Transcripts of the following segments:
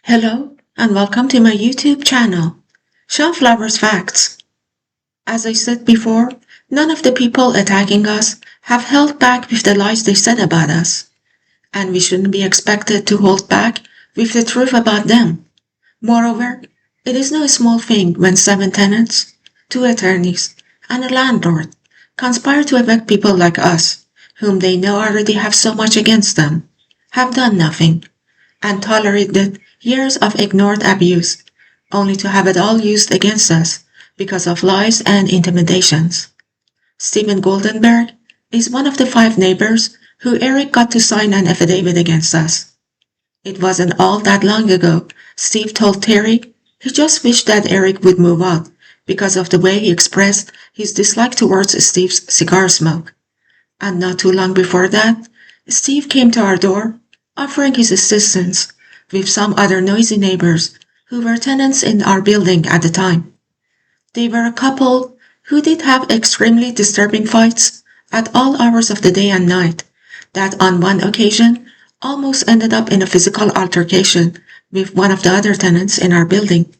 Hello and welcome to my YouTube channel, Sunflowers Facts. As I said before, none of the people attacking us have held back with the lies they said about us, and we shouldn't be expected to hold back with the truth about them. Moreover, it is no small thing when 7 tenants, 2 attorneys, and a landlord conspire to evict people like us, whom they know already have so much against them, have done nothing, and tolerated years of ignored abuse, only to have it all used against us because of lies and intimidations. Stephen Goldenberg is one of the 5 neighbors who Eric got to sign an affidavit against us. It wasn't all that long ago Steve told Terry he just wished that Eric would move out because of the way he expressed his dislike towards Steve's cigar smoke. And not too long before that, Steve came to our door offering his assistance with some other noisy neighbors who were tenants in our building at the time. They were a couple who did have extremely disturbing fights at all hours of the day and night that on one occasion almost ended up in a physical altercation with one of the other tenants in our building.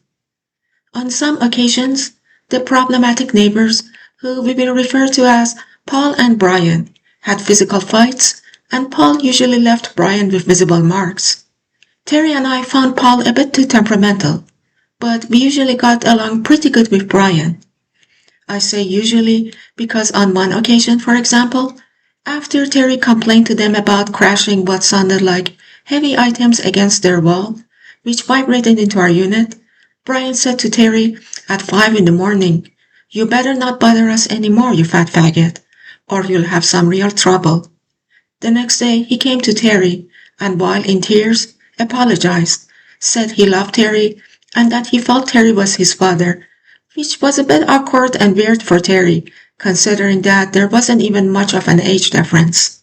On some occasions, the problematic neighbors, who we will refer to as Paul and Brian, had physical fights, and Paul usually left Brian with visible marks. Terry and I found Paul a bit too temperamental, but we usually got along pretty good with Brian. I say usually because on one occasion, for example, after Terry complained to them about crashing what sounded like heavy items against their wall, which vibrated into our unit, Brian said to Terry at 5 in the morning, "You better not bother us anymore, you fat faggot, or you'll have some real trouble." The next day he came to Terry and while in tears, apologized, said he loved Terry and that he felt Terry was his father, which was a bit awkward and weird for Terry, considering that there wasn't even much of an age difference.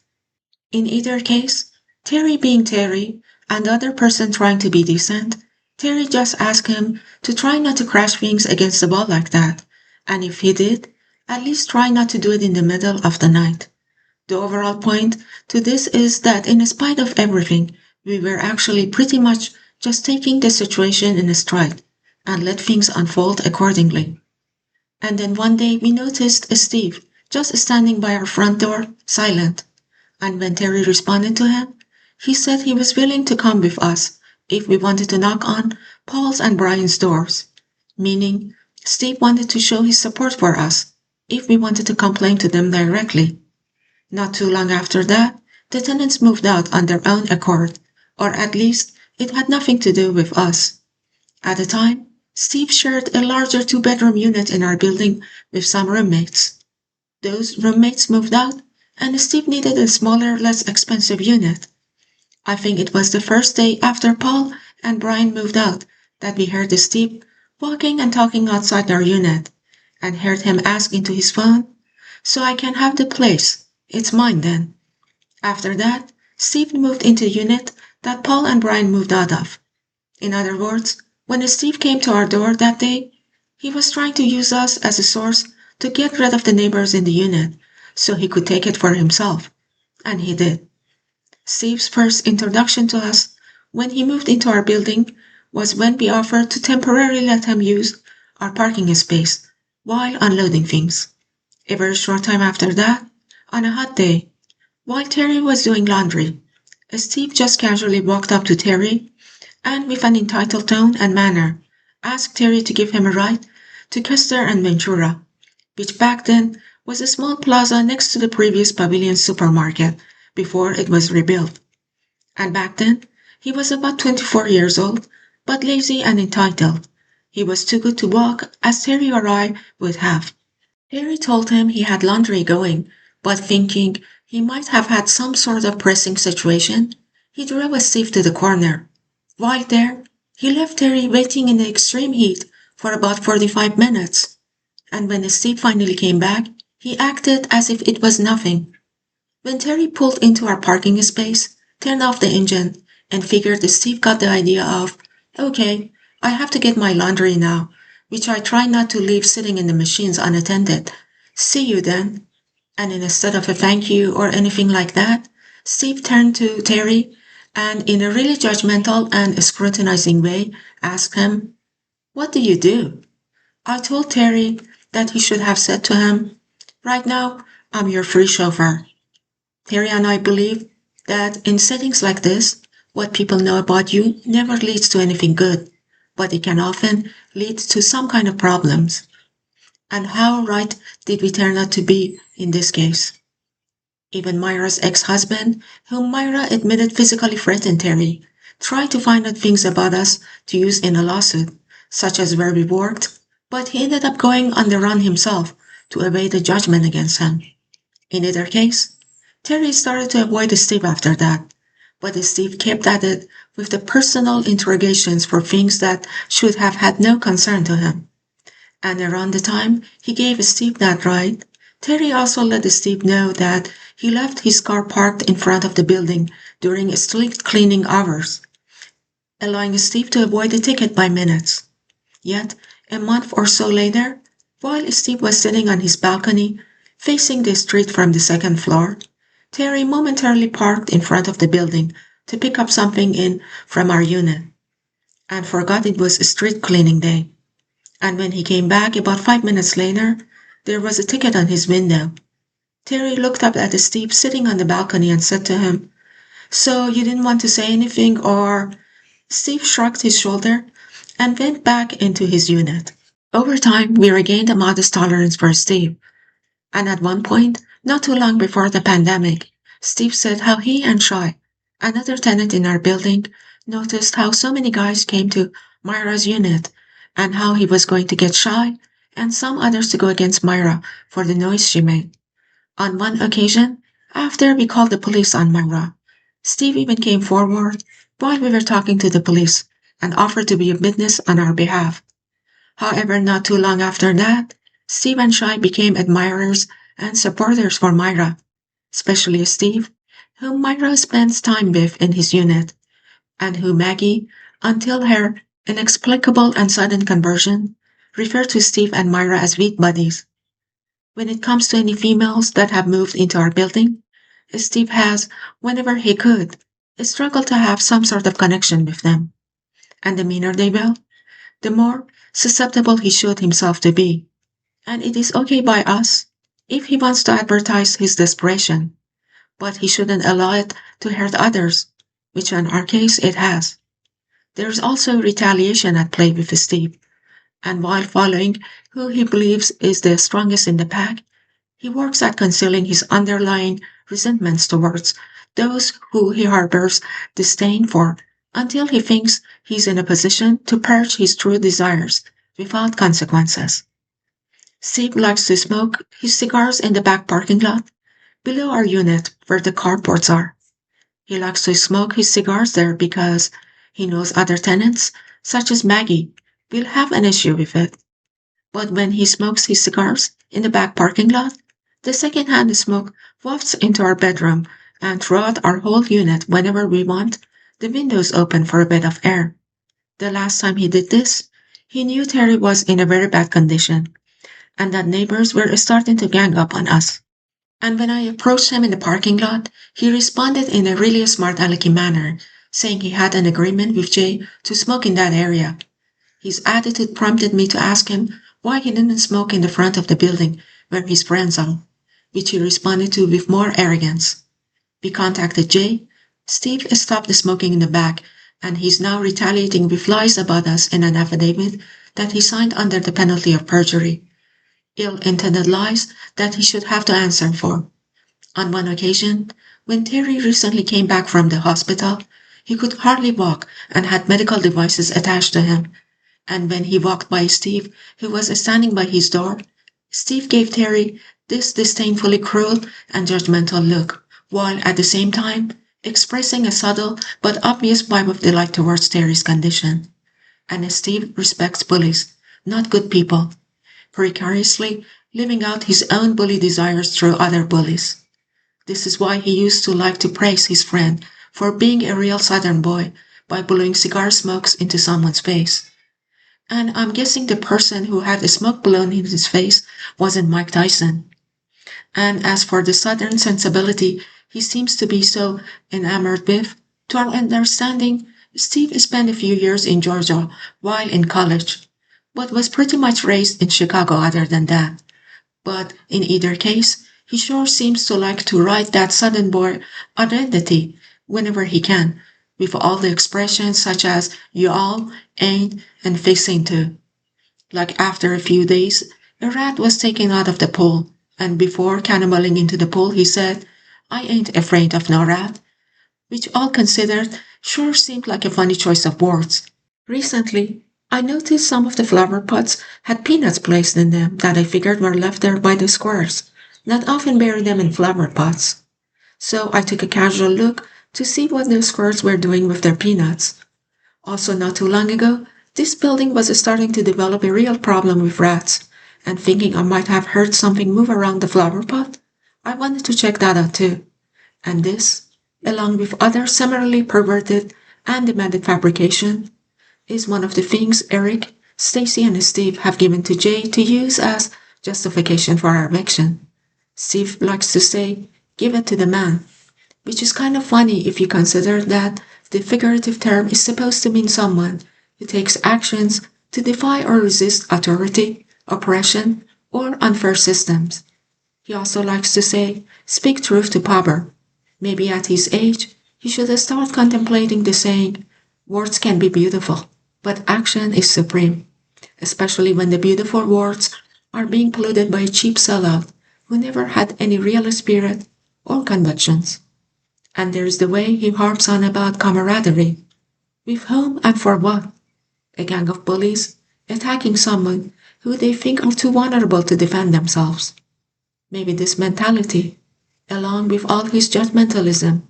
In either case, Terry being Terry and the other person trying to be decent, Terry just asked him to try not to crash things against the wall like that, and if he did, at least try not to do it in the middle of the night. The overall point to this is that in spite of everything, we were actually pretty much just taking the situation in stride and let things unfold accordingly. And then one day we noticed Steve just standing by our front door, silent. And when Terry responded to him, he said he was willing to come with us if we wanted to knock on Paul's and Brian's doors, meaning Steve wanted to show his support for us if we wanted to complain to them directly. Not too long after that, the tenants moved out on their own accord, or at least it had nothing to do with us. At the time, Steve shared a larger 2-bedroom unit in our building with some roommates. Those roommates moved out, and Steve needed a smaller, less expensive unit. I think it was the first day after Paul and Brian moved out that we heard Steve walking and talking outside our unit, and heard him ask into his phone, "So I can have the place. It's mine then." After that, Steve moved into the unit that Paul and Brian moved out of. In other words, when Steve came to our door that day, he was trying to use us as a source to get rid of the neighbors in the unit so he could take it for himself. And he did. Steve's first introduction to us when he moved into our building was when we offered to temporarily let him use our parking space while unloading things. A very short time after that, on a hot day, while Terry was doing laundry, Steve just casually walked up to Terry and with an entitled tone and manner asked Terry to give him a ride to Custer and Ventura, which back then was a small plaza next to the previous Pavilion supermarket before it was rebuilt. And back then, he was about 24 years old, but lazy and entitled. He was too good to walk as Terry or I would have. Terry told him he had laundry going, but thinking he might have had some sort of pressing situation, he drove Steve to the corner. While there, he left Terry waiting in the extreme heat for about 45 minutes. And when Steve finally came back, he acted as if it was nothing. When Terry pulled into our parking space, turned off the engine, and figured Steve got the idea of, "Okay, I have to get my laundry now," which I try not to leave sitting in the machines unattended. "See you then." And instead of a thank you or anything like that, Steve turned to Terry and in a really judgmental and scrutinizing way, asked him, "What do you do?" I told Terry that he should have said to him, "Right now, I'm your free chauffeur." Terry and I believe that in settings like this, what people know about you never leads to anything good, but it can often lead to some kind of problems. And how right did we turn out to be in this case? Even Myra's ex-husband, whom Myra admitted physically threatened Terry, tried to find out things about us to use in a lawsuit, such as where we worked, but he ended up going on the run himself to evade a judgment against him. In either case, Terry started to avoid Steve after that, but Steve kept at it with the personal interrogations for things that should have had no concern to him. And around the time he gave Steve that ride, Terry also let Steve know that he left his car parked in front of the building during strict cleaning hours, allowing Steve to avoid the ticket by minutes. Yet, a month or so later, while Steve was sitting on his balcony, facing the street from the second floor, Terry momentarily parked in front of the building to pick up something in from our unit, and forgot it was street cleaning day. And when he came back about 5 minutes later, there was a ticket on his window. Terry looked up at Steve sitting on the balcony and said to him, "So you didn't want to say anything, or?" Steve shrugged his shoulder and went back into his unit. Over time, we regained a modest tolerance for Steve, and at one point, not too long before the pandemic, Steve said how he and Shai, another tenant in our building, noticed how so many guys came to Myra's unit and how he was going to get Shai and some others to go against Myra for the noise she made. On one occasion, after we called the police on Myra, Steve even came forward while we were talking to the police and offered to be a witness on our behalf. However, not too long after that, Steve and Shai became admirers and supporters for Myra, especially Steve, whom Myra spends time with in his unit, and who Maggie, until her inexplicable and sudden conversion, referred to Steve and Myra as weed buddies. When it comes to any females that have moved into our building, Steve has, whenever he could, struggled to have some sort of connection with them. And the meaner they will, the more susceptible he showed himself to be. And it is okay by us if he wants to advertise his desperation, but he shouldn't allow it to hurt others, which in our case it has. There is also retaliation at play with Steve, and while following who he believes is the strongest in the pack, he works at concealing his underlying resentments towards those who he harbors disdain for until he thinks he's in a position to purge his true desires without consequences. Steve likes to smoke his cigars in the back parking lot below our unit where the carports are. He likes to smoke his cigars there because he knows other tenants, such as Maggie, will have an issue with it. But when he smokes his cigars in the back parking lot, the second-hand smoke wafts into our bedroom and throughout our whole unit whenever we want the windows open for a bit of air. The last time he did this, he knew Terry was in a very bad condition and that neighbors were starting to gang up on us. And when I approached him in the parking lot, he responded in a really smart alecky manner, saying he had an agreement with Jay to smoke in that area. His attitude prompted me to ask him why he didn't smoke in the front of the building where his friends are, which he responded to with more arrogance. We contacted Jay. Steve stopped the smoking in the back, and he's now retaliating with lies about us in an affidavit that he signed under the penalty of perjury. Ill-intended lies that he should have to answer for. On one occasion, when Terry recently came back from the hospital, he could hardly walk and had medical devices attached to him. And when he walked by Steve, who was standing by his door, Steve gave Terry this disdainfully cruel and judgmental look, while at the same time expressing a subtle but obvious vibe of delight towards Terry's condition. And Steve respects bullies, not good people, precariously living out his own bully desires through other bullies. This is why he used to like to praise his friend for being a real Southern boy by blowing cigar smokes into someone's face. And I'm guessing the person who had the smoke blown in his face wasn't Mike Tyson. And as for the Southern sensibility he seems to be so enamored with, To our understanding, Steve spent a few years in Georgia while in college, but was pretty much raised in Chicago other than that. But in either case, he sure seems to like to ride that Southern boy identity whenever he can, with all the expressions such as y'all, ain't, and fixing to. Like after a few days, a rat was taken out of the pool, and before cannibaling into the pool, he said, I ain't afraid of no rat, which all considered sure seemed like a funny choice of words. Recently, I noticed some of the flower pots had peanuts placed in them that I figured were left there by the squirrels, not often bury them in flower pots. So I took a casual look to see what the squirrels were doing with their peanuts. Also, not too long ago, this building was starting to develop a real problem with rats, and thinking I might have heard something move around the flower pot, I wanted to check that out too. And this, along with other similarly perverted and demanded fabrication, is one of the things Eric, Stacy, and Steve have given to Jay to use as justification for our eviction. Steve likes to say, give it to the man, which is kind of funny if you consider that the figurative term is supposed to mean someone who takes actions to defy or resist authority, oppression, or unfair systems. He also likes to say, speak truth to power. Maybe at his age, he should start contemplating the saying, words can be beautiful, but action is supreme, especially when the beautiful words are being polluted by a cheap sellout who never had any real spirit or convictions. And there's the way he harps on about camaraderie. With whom and for what? A gang of bullies attacking someone who they think are too vulnerable to defend themselves. Maybe this mentality, along with all his judgmentalism,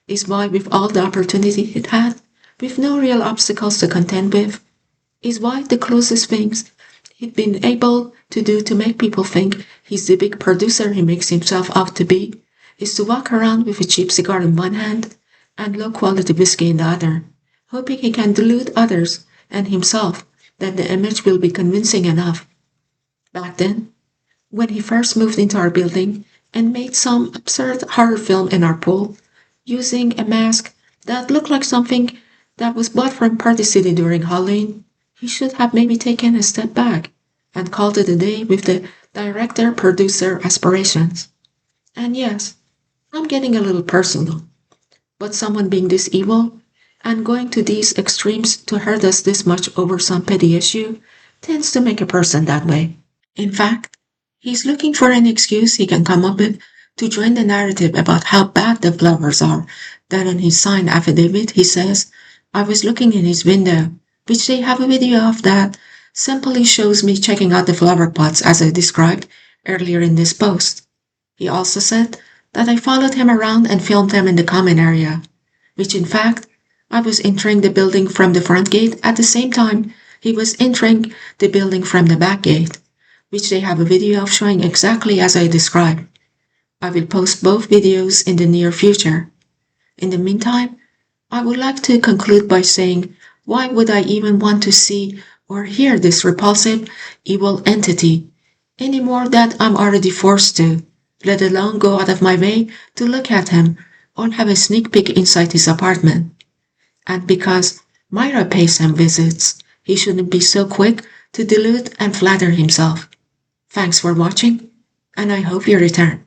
is why with all the opportunity it had, with no real obstacles to contend with, is why the closest things he'd been able to do to make people think he's the big producer he makes himself out to be, is to walk around with a cheap cigar in one hand and low-quality whiskey in the other, hoping he can delude others and himself that the image will be convincing enough. Back then, when he first moved into our building and made some absurd horror film in our pool, using a mask that looked like something that was bought from Party City during Halloween, he should have maybe taken a step back and called it a day with the director-producer aspirations. And yes, I'm getting a little personal, but someone being this evil and going to these extremes to hurt us this much over some petty issue tends to make a person that way. In fact, he's looking for an excuse he can come up with to join the narrative about how bad the flowers are. That in his signed affidavit he says, I was looking in his window, which they have a video of that simply shows me checking out the flower pots as I described earlier in this post. He also said that I followed him around and filmed him in the common area, which in fact, I was entering the building from the front gate at the same time he was entering the building from the back gate, which they have a video of showing exactly as I described. I will post both videos in the near future. In the meantime, I would like to conclude by saying, why would I even want to see or hear this repulsive, evil entity any more that I'm already forced to, let alone go out of my way to look at him or have a sneak peek inside his apartment. And because Myra pays him visits, he shouldn't be so quick to delude and flatter himself. Thanks for watching, and I hope you return.